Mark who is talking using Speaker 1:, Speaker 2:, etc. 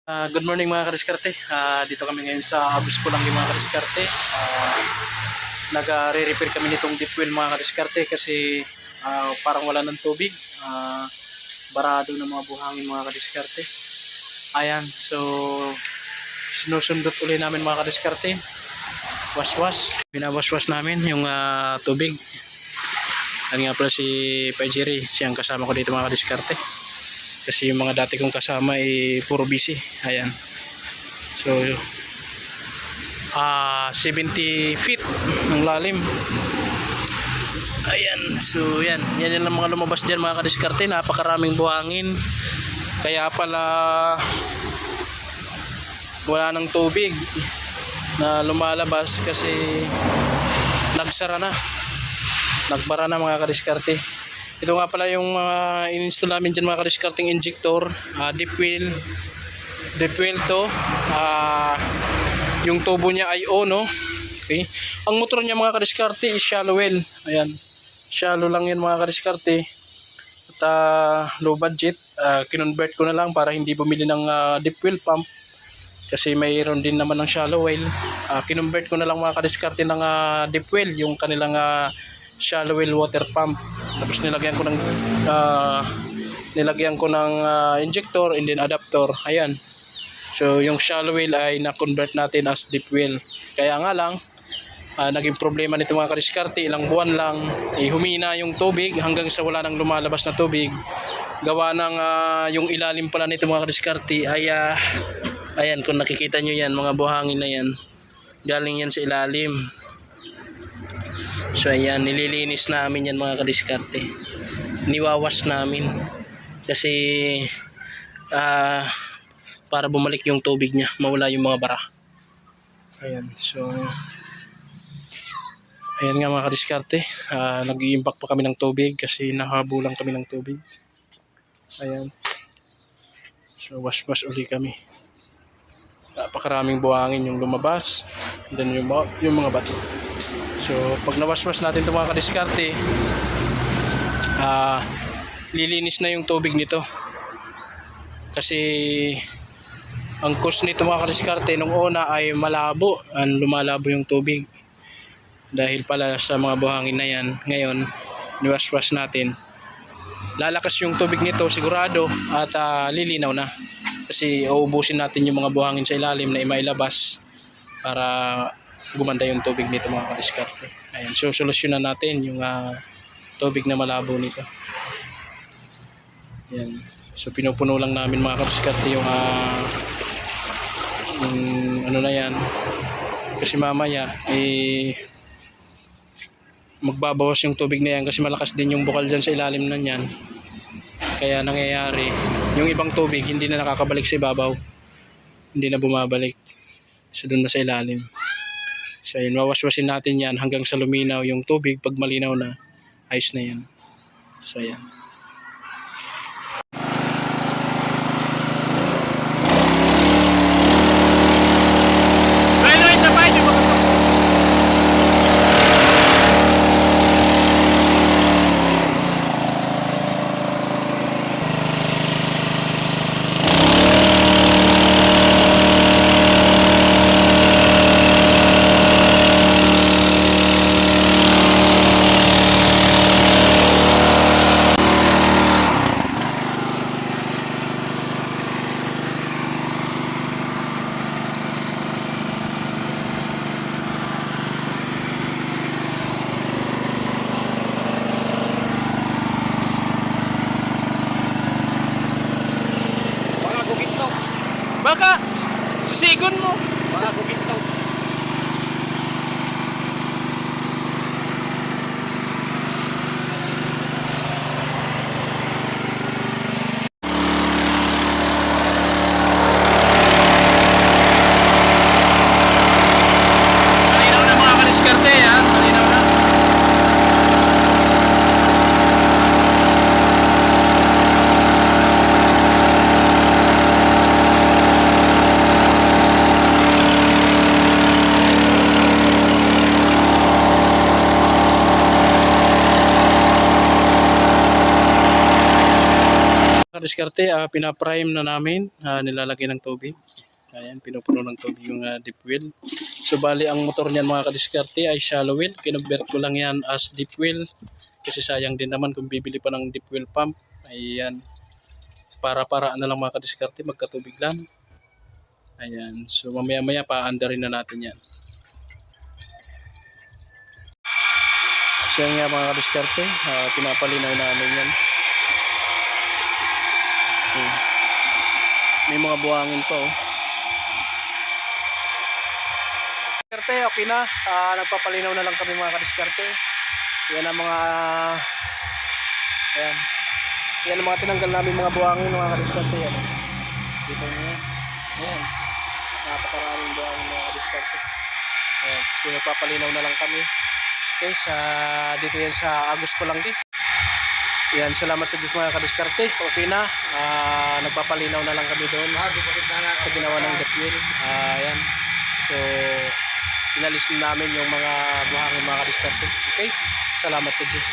Speaker 1: Good morning mga kadiskarte. Dito kami ngayon sa Obispo lang yung mga kadiskarte. Nag-re-repair kami nitong deep well mga kadiskarte kasi parang wala ng tubig. Barado ng mga buhangin mga kadiskarte. Ayan, so sinusundot uli namin mga kadiskarte. Waswas. Binawaswas namin yung tubig. Ano nga pala si Pajiri, siyang kasama ko dito mga kadiskarte. Kasi yung mga dati kong kasama ay puro busy. Ayan. So 70 feet ng lalim. Ayan. So yan. Yan yung mga lumabas dyan mga kadiskarte. Napakaraming buhangin. Kaya pala wala ng tubig na lumalabas kasi nagsara na. Nagbara na mga kadiskarte. Ito nga pala yung in-install namin dyan mga kadiskarting injector, deep well to. Yung tubo niya ay O, no? Okay. Ang motor niya mga kadiskarte is shallow well. Ayan, shallow lang yan mga kadiskarte. At low budget, kinonvert ko na lang para hindi bumili ng deep well pump kasi mayroon din naman ng shallow well. Kinonvert ko na lang mga kadiskarte ng deep well, yung kanilang shallow well water pump. Tapos nilagyan ko ng injector and then adapter. Ayan. So yung shallow well ay na-convert natin as deep well. Kaya nga lang naging problema nito mga kadiskarte, ilang buwan lang humina yung tubig hanggang sa wala nang lumalabas na tubig. Gawa ng yung ilalim pala nito mga kadiskarte ay ayan, kung nakikita nyo yan, mga buhangin na yan, galing yan sa ilalim. So ayan, nililinis namin yan mga kadiskarte. Niwawas namin kasi para bumalik yung tubig niya, mawala yung mga bara. Ayan, so ayan nga mga kadiskarte, nag-i-impact pa kami ng tubig kasi nahabulan kami ng tubig. Ayan, so was uli kami. Napakaraming buhangin yung lumabas, then yung mga bato. So pag nawaswas natin itong mga kadiskarte, lilinis na yung tubig nito. Kasi ang cause nito mga kadiskarte nung una ay malabo, lumalabo yung tubig. Dahil pala sa mga buhangin na yan, ngayon niwaswas natin. Lalakas yung tubig nito sigurado at lilinaw na. Kasi uubusin natin yung mga buhangin sa ilalim na mailabas para gumanda yung tubig nito mga kadiskarte. Ayan, so solusyonan natin yung tubig na malabo nito. Ayan. So pinupuno lang namin mga kadiskarte yung ano na yan. Kasi mamaya magbabawas yung tubig na yan kasi malakas din yung bukal dyan sa ilalim na yan. Kaya nangyayari, yung ibang tubig hindi na nakakabalik sa ibabaw. Hindi na bumabalik. So doon na sa ilalim. So yun, wawaswasin natin yan hanggang sa luminaw yung tubig. Pag malinaw na, ayos na yan. So yan. Baka susigon mo.
Speaker 2: Mga gupit
Speaker 1: Kadiskarte, pinaprime na namin, nilalagay ng tubig. Ayan, pinupuno ng tubig yung deep well. So bali ang motor niyan mga kadiskarte ay shallow well. Kinonvert ko lang yan as deep well. Kasi sayang din naman kung bibili pa ng deep well pump. Ayan. Para na lang mga kadiskarte, magkatubig lang. Ayan. So mamaya pa-underin na natin yan. So yan nga mga kadiskarte, pinapalinaw namin yan. Okay. May mga buhangin pa oh. Kadiskarte, okay na. Nagpapalinaw na lang kami mga kadiskarte. Yan ang mga ayan. Yan ang mga tinanggal namin mga buhangin mga kadiskarte yan. Dito niya. Ayan. Napakaraming buhangin mga kadiskarte. Ayan. So nagpapalinaw na lang kami. Okay, dito yan sa Agus po lang din. Yan, salamat sa Diyos mga kadiskarte. Okay na. Nagpapalinaw na lang kami doon sa ginawa ng depwil. Ayan. So inalis namin yung mga buhangin mga kadiskarte. Okay? Salamat sa Diyos.